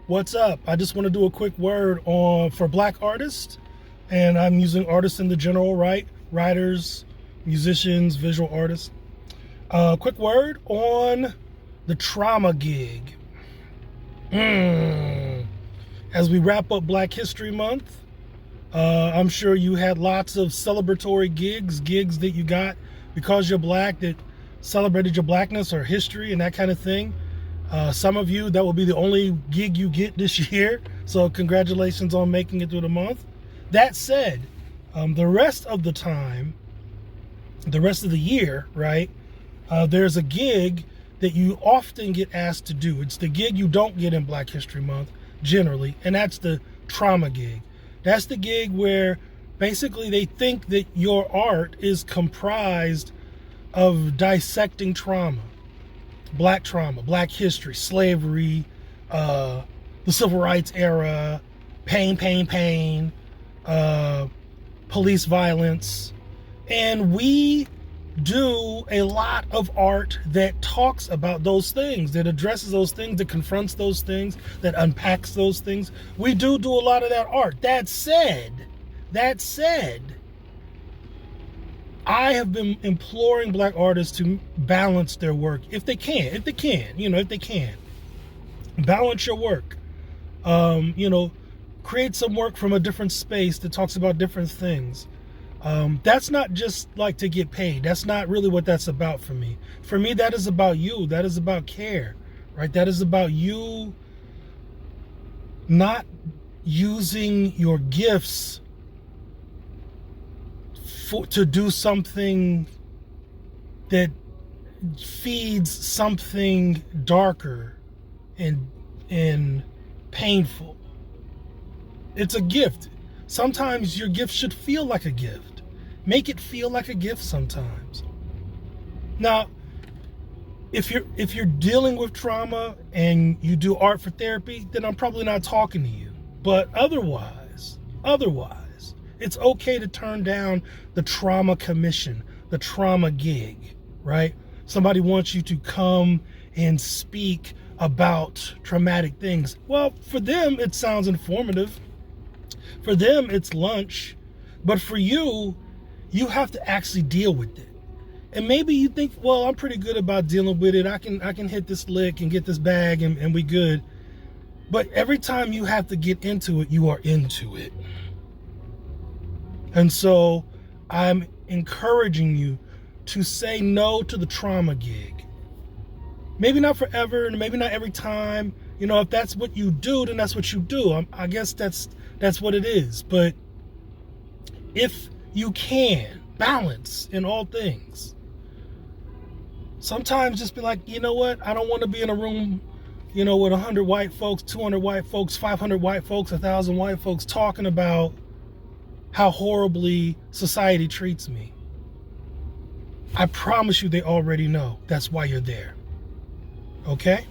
What's up? I just want to do a quick word on for Black artists, and I'm using artists in the general, right? Writers, musicians, visual artists. Quick word on the trauma gig. As we wrap up Black History Month, I'm sure you had lots of celebratory gigs that you got because you're Black that celebrated your Blackness or history and that kind of thing. Some of you, that will be the only gig you get this year. So congratulations on making it through the month. That said, the rest of the time, the rest of the year, right, there's a gig that you often get asked to do. It's the gig you don't get in Black History Month generally, and that's the trauma gig. That's the gig where basically they think that your art is comprised of dissecting trauma. Black trauma, Black history, slavery, the civil rights era, pain, police violence. And we do a lot of art that talks about those things, that addresses those things, that confronts those things, that unpacks those things. We do a lot of that art. That said, I have been imploring Black artists to balance their work if they can, balance your work. Create some work from a different space that talks about different things. That's not just like to get paid. That's not really what that's about for me. For me, that is about you. That is about care, right? That is about you not using your gifts to do something that feeds something darker and painful. It's a gift. Sometimes your gift should feel like a gift. Make it feel like a gift sometimes. Now, if you're dealing with trauma and you do art for therapy, then I'm probably not talking to you. But otherwise, it's okay to turn down the trauma commission, the trauma gig, right? Somebody wants you to come and speak about traumatic things. Well, for them, it sounds informative. For them, it's lunch. But for you, you have to actually deal with it. And maybe you think, well, I'm pretty good about dealing with it. I can hit this lick and get this bag and we good. But every time you have to get into it, you are into it. And so I'm encouraging you to say no to the trauma gig. Maybe not forever, and maybe not every time. If that's what you do, then that's what you do. I guess that's what it is. But if you can balance in all things, sometimes just be like, you know what? I don't want to be in a room, with 100 white folks, 200 white folks, 500 white folks, 1,000 white folks talking about how horribly society treats me. I promise you they already know. That's why you're there. Okay?